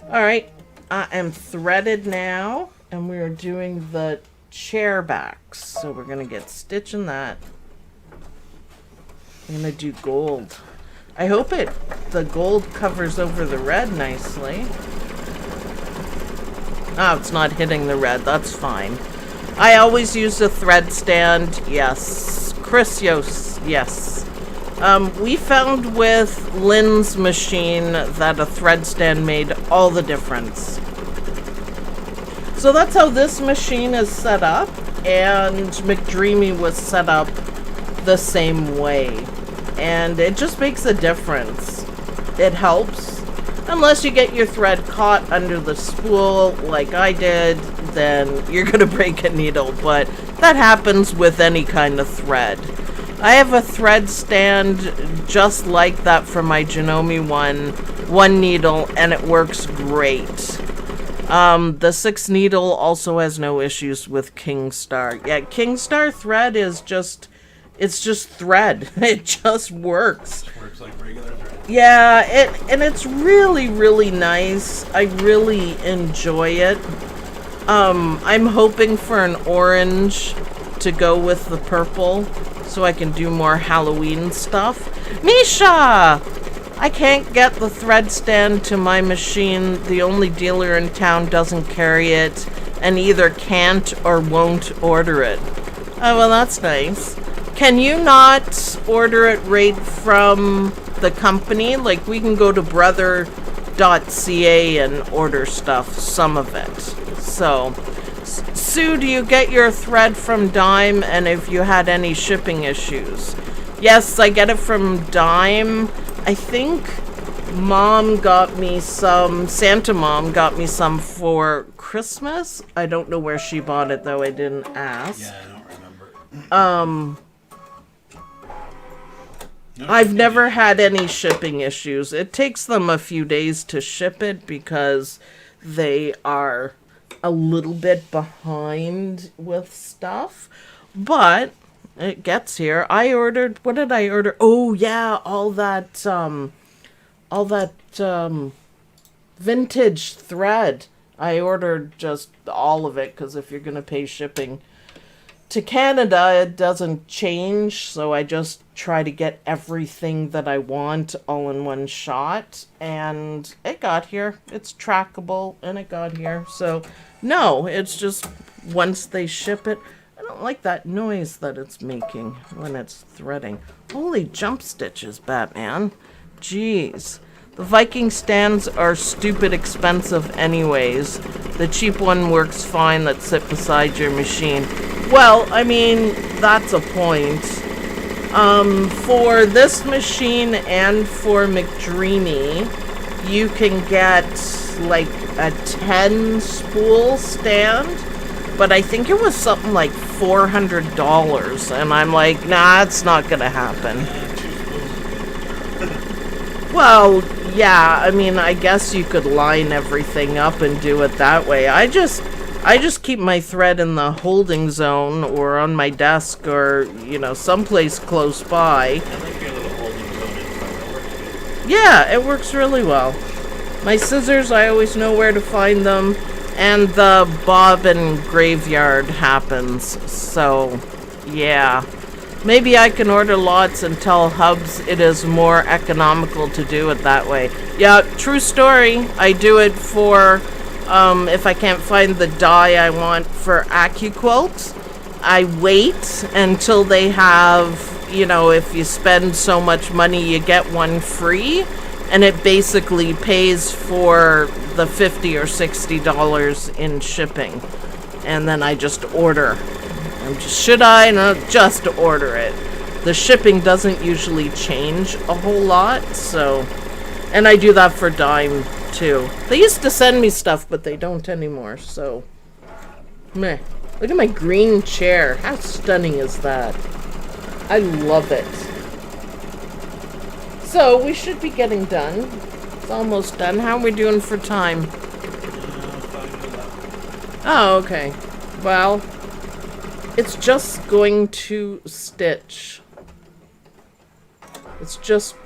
All right, I am threaded now, and we are doing the chair backs. So we're gonna get stitching that. I'm gonna do gold. I hope the gold covers over the red nicely. Oh, it's not hitting the red. That's fine. I always use a thread stand. Yes. Chrysios. Yes. We found with Lynn's machine that a thread stand made all the difference. So that's how this machine is set up, and McDreamy was set up the same way. And it just makes a difference. It helps. Unless you get your thread caught under the spool like I did, then you're going to break a needle. But that happens with any kind of thread. I have a thread stand just like that for my Janome one needle, and it works great. The 6 needle also has no issues with Kingstar. Yeah, Kingstar thread is just, it's just thread. It just works. It works like regular thread. Yeah, it's really, really nice. I really enjoy it. I'm hoping for an orange to go with the purple so I can do more Halloween stuff. Misha! I can't get the thread stand to my machine. The only dealer in town doesn't carry it and either can't or won't order it. Oh, well, that's nice. Can you not order it right from the company? Like, we can go to brother.ca and order stuff, some of it. So, Sue, do you get your thread from Dime, and if you had any shipping issues? Yes, I get it from Dime. I think Mom got me some, Santa Mom got me some for Christmas. I don't know where she bought it, though. I didn't ask. Yeah, I don't remember. I've never had any shipping issues. It takes them a few days to ship it because they are a little bit behind with stuff. But it gets here. I ordered, what did I order? Oh yeah, all that vintage thread. I ordered just all of it because if you're gonna pay shipping to Canada, it doesn't change, so I just try to get everything that I want all in one shot, and it got here. It's trackable, and it got here. So, no, it's just once they ship it. I don't like that noise that it's making when it's threading. Holy jump stitches, Batman. Jeez. The Viking stands are stupid expensive anyways. The cheap one works fine that sit beside your machine. Well, I mean, that's a point. For this machine and for McDreamy, you can get like a 10 spool stand, but I think it was something like $400, and I'm like, nah, it's not gonna happen. Well, yeah, I mean, I guess you could line everything up and do it that way. I just keep my thread in the holding zone or on my desk or, you know, someplace close by. I like your little holding zone in front. It works good. Yeah, it works really well. My scissors, I always know where to find them. And the bobbin graveyard happens. So, yeah. Maybe I can order lots and tell Hubs it is more economical to do it that way. Yeah, true story. I do it for, if I can't find the dye I want for AccuQuilt, I wait until they have, you know, if you spend so much money, you get one free. And it basically pays for the $50 or $60 in shipping. And then I just order. Should I? No, just order it. The shipping doesn't usually change a whole lot, so... And I do that for Dime, too. They used to send me stuff, but they don't anymore, so... Meh. Look at my green chair. How stunning is that? I love it. So, we should be getting done. It's almost done. How are we doing for time? 5 Oh, okay. Well, it's just going to stitch. It's just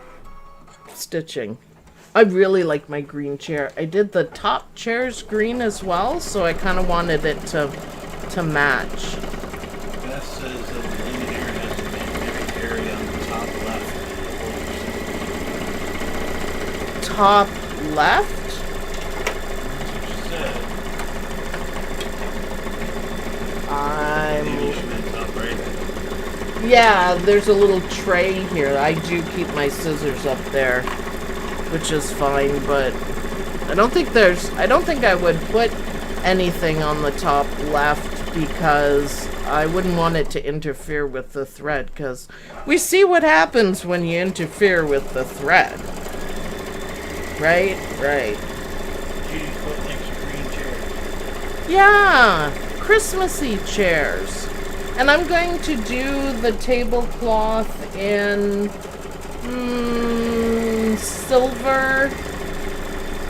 stitching. I really like my green chair. I did the top chairs green as well, so I kind of wanted it to match. Beth says that the luminaire has a magnetic area on the top left. Top left? That's what I'm... she said. Maybe she meant top right. Yeah, there's a little tray here. I do keep my scissors up there, which is fine, but I don't think I would put anything on the top left because I wouldn't want it to interfere with the thread, because we see what happens when you interfere with the thread. Right? Right. Judy put extra green chairs. Yeah! Christmassy chairs. And I'm going to do the tablecloth in silver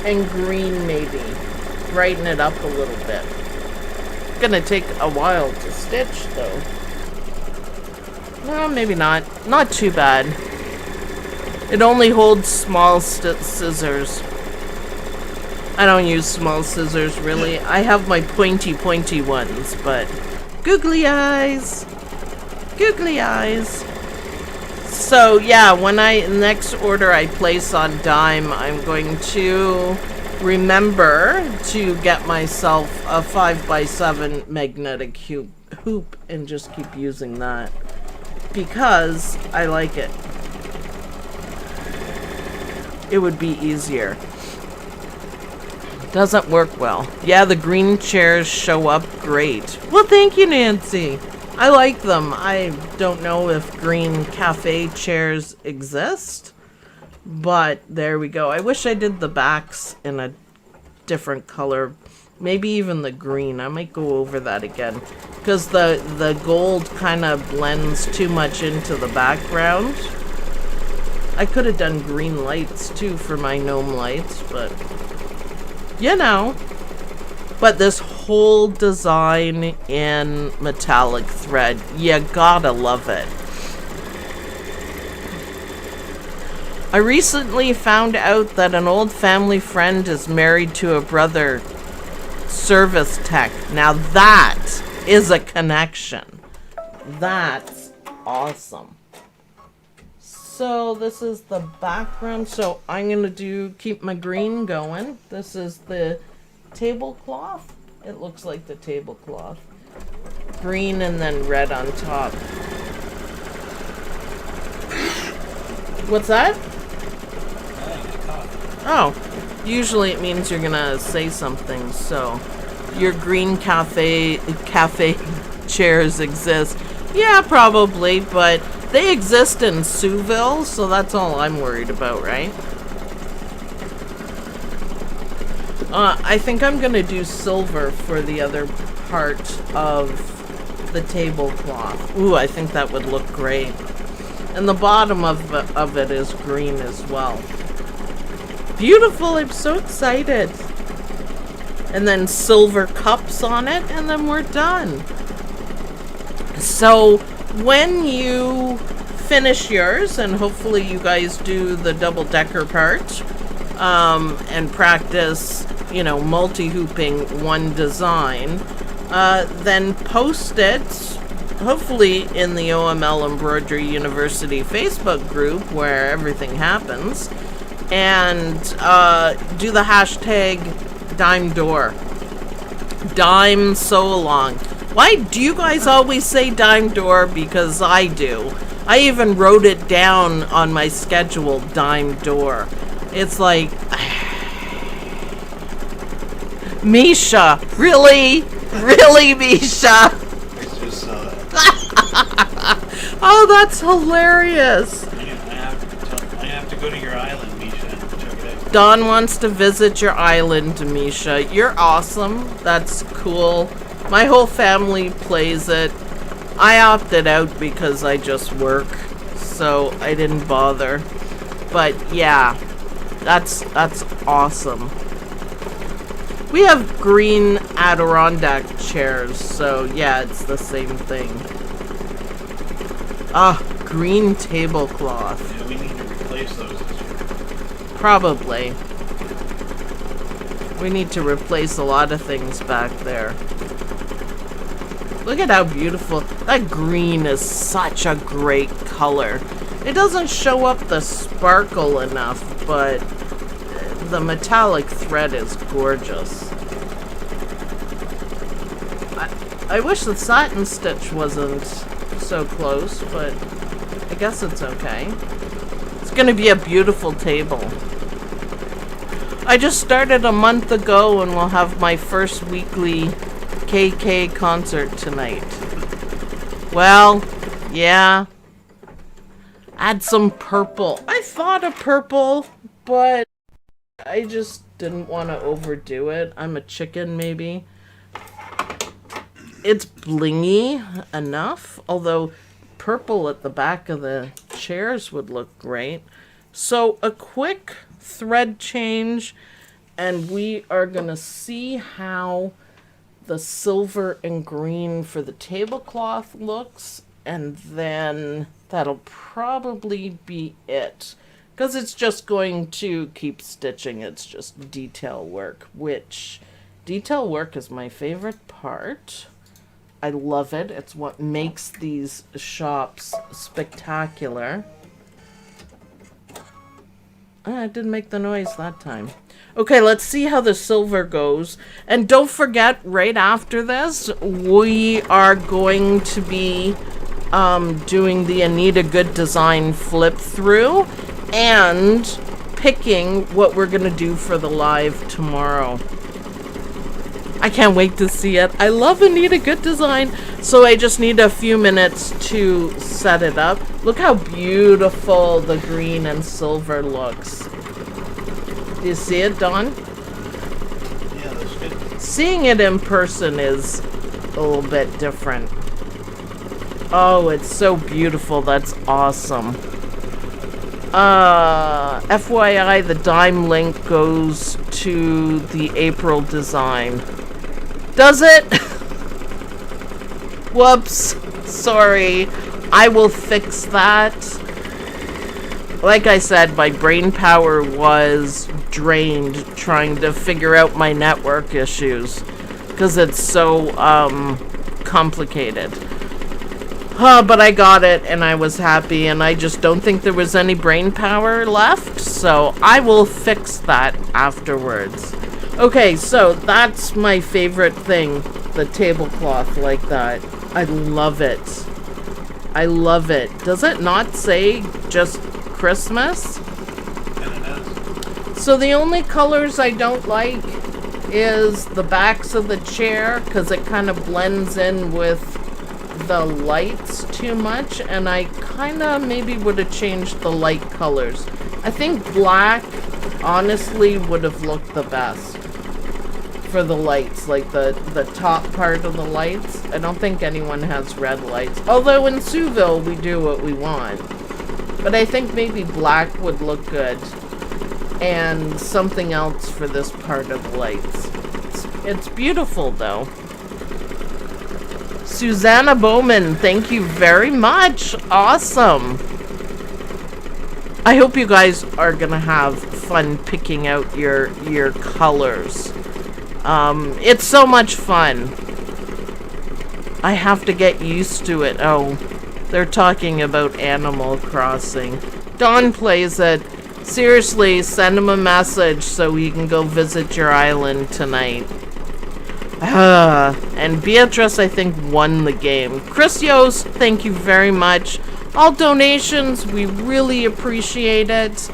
and green, maybe. Brighten it up a little bit. Gonna take a while to stitch, though. No, maybe not. Not too bad. It only holds small scissors. I don't use small scissors, really. I have my pointy ones, but... Googly eyes! Googly eyes! So, yeah, when next order I place on Dime, I'm going to remember to get myself a 5x7 magnetic hoop and just keep using that. Because I like it. It would be easier. Doesn't work well. Yeah, the green chairs show up great. Well, thank you, Nancy. I like them. I don't know if green cafe chairs exist, but there we go. I wish I did the backs in a different color. Maybe even the green. I might go over that again, because the gold kind of blends too much into the background. I could have done green lights too for my gnome lights, but you know. But this whole design in metallic thread, you gotta love it. I recently found out that an old family friend is married to a brother service tech. Now that is a connection. That's awesome. So this is the background. So I'm gonna keep my green going. This is the tablecloth. It looks like the tablecloth. Green and then red on top. What's that? Oh, usually it means you're gonna say something. So your green cafe chairs exist. Yeah, probably, but they exist in Souville, so that's all I'm worried about, right? I think I'm gonna do silver for the other part of the tablecloth. Ooh, I think that would look great. And the bottom of it is green as well. Beautiful, I'm so excited. And then silver cups on it, and then we're done. So when you finish yours, and hopefully you guys do the double-decker part, and practice, you know, multi-hooping one design, then post it, hopefully in the OML Embroidery University Facebook group where everything happens, and do the hashtag Dime Door. Dime sew along. Why do you guys always say Dime Door? Because I do. I even wrote it down on my schedule, Dime Door. It's like, Misha, really? Really, Misha? I just saw that. Oh, that's hilarious. I have to go to your island, Misha, and check it out. Dawn wants to visit your island, Misha. You're awesome. That's cool. My whole family plays it. I opted out because I just work, so I didn't bother. But yeah, that's awesome. We have green Adirondack chairs, so yeah, it's the same thing. Ah, green tablecloth. Yeah, we need to replace those this year. Probably. We need to replace a lot of things back there. Look at how beautiful. That green is such a great color. It doesn't show up the sparkle enough, but the metallic thread is gorgeous. I wish the satin stitch wasn't so close, but I guess it's okay. It's going to be a beautiful table. I just started a month ago and will have my first weekly KK concert tonight. Well, yeah. Add some purple. I thought of purple, but I just didn't want to overdo it. I'm a chicken, maybe. It's blingy enough, although purple at the back of the chairs would look great. So a quick thread change, and we are going to see how the silver and green for the tablecloth looks, and then that'll probably be it. Because it's just going to keep stitching. It's just detail work, which detail work is my favorite part. I love it. It's what makes these shops spectacular. I didn't make the noise that time. Okay, let's see how the silver goes. And don't forget, right after this, we are going to be doing the Anita Good Design flip through and picking what we're going to do for the live tomorrow. I can't wait to see it. I love Anita Good Design. So I just need a few minutes to set it up. Look how beautiful the green and silver looks. Do you see it, Dawn? Yeah, that's good. Seeing it in person is a little bit different. Oh, it's so beautiful. That's awesome. FYI, the dime link goes to the April design. Does it? Whoops. Sorry. I will fix that. Like I said, my brain power was drained trying to figure out my network issues because it's so complicated. But I got it and I was happy, and I just don't think there was any brain power left, so I will fix that afterwards. Okay, so that's my favorite thing, the tablecloth like that. I love it. I love it. Does it not say just Christmas? So the only colors I don't like is the backs of the chair, because it kind of blends in with the lights too much, and I kind of maybe would have changed the light colors. I think black honestly would have looked the best for the lights, like the top part of the lights. I don't think anyone has red lights, although in Souville we do what we want. But I think maybe black would look good, and something else for this part of the lights. It's beautiful though. Susanna Bowman, thank you very much. Awesome. I hope you guys are gonna have fun picking out your colors. It's so much fun. I have to get used to it. Oh, they're talking about Animal Crossing. Dawn plays it. Seriously, send him a message so he can go visit your island tonight. And Beatrice, I think, won the game. Chris Yost, thank you very much. All donations, we really appreciate it.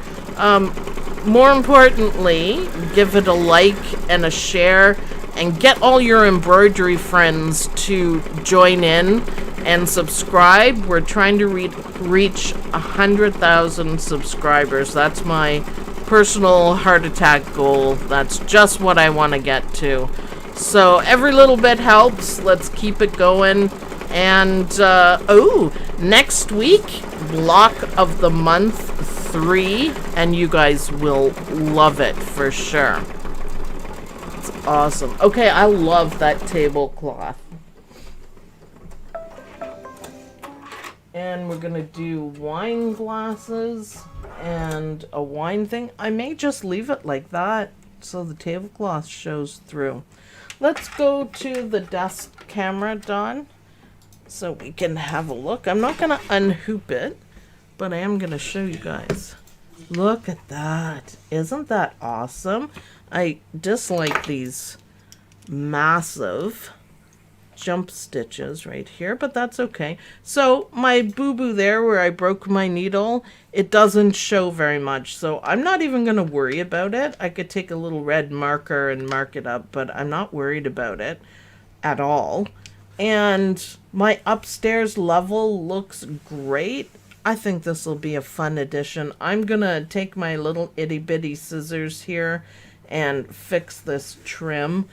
More importantly, give it a like and a share, and get all your embroidery friends to join in and subscribe. We're trying to reach 100,000 subscribers. That's my personal heart attack goal. That's just what I want to get to. So every little bit helps. Let's keep it going. And, oh, next week, block of the month 3, and you guys will love it for sure. It's awesome. Okay, I love that tablecloth. And we're gonna do wine glasses and a wine thing. I may just leave it like that so the tablecloth shows through. Let's go to the desk camera, Dawn, so we can have a look. I'm not gonna unhoop it, but I am gonna show you guys. Look at that. Isn't that awesome? I dislike these massive jump stitches right here, but that's okay. So my boo-boo there where I broke my needle, it doesn't show very much, so I'm not even going to worry about it. I could take a little red marker and mark it up, but I'm not worried about it at all. And my upstairs level looks great. I think this will be a fun addition. I'm going to take my little itty-bitty scissors here and fix this trim.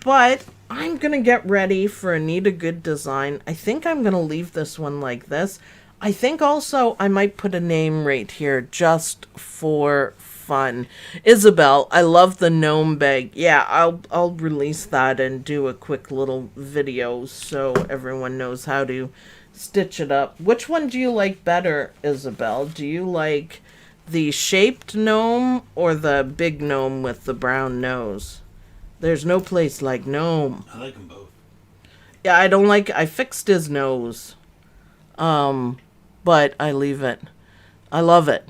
But I'm going to get ready for a Need a Good design. I think I'm going to leave this one like this. I think also I might put a name right here just for fun. Isabel, I love the gnome bag. Yeah, I'll release that and do a quick little video so everyone knows how to stitch it up. Which one do you like better, Isabel? Do you like the shaped gnome or the big gnome with the brown nose? There's no place like gnome. I like them both. Yeah, I don't like... I fixed his nose. But I leave it. I love it.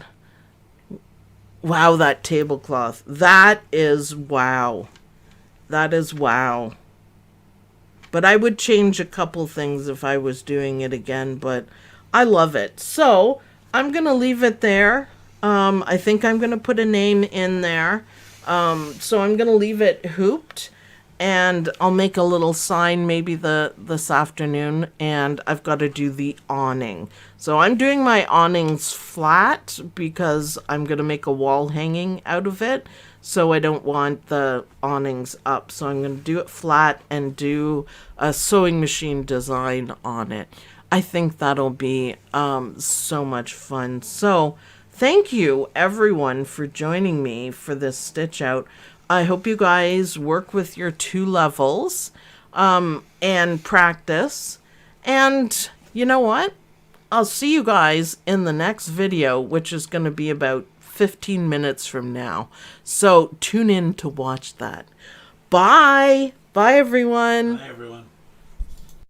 Wow, that tablecloth. That is wow. That is wow. But I would change a couple things if I was doing it again, but I love it. So, I'm going to leave it there. I think I'm going to put a name in there. So I'm going to leave it hooped, and I'll make a little sign maybe this afternoon, and I've got to do the awning. So I'm doing my awnings flat because I'm going to make a wall hanging out of it, so I don't want the awnings up. So I'm going to do it flat and do a sewing machine design on it. I think that'll be so much fun. So thank you, everyone, for joining me for this stitch out. I hope you guys work with your 2 levels and practice. And you know what? I'll see you guys in the next video, which is going to be about 15 minutes from now. So tune in to watch that. Bye. Bye, everyone. Bye, everyone.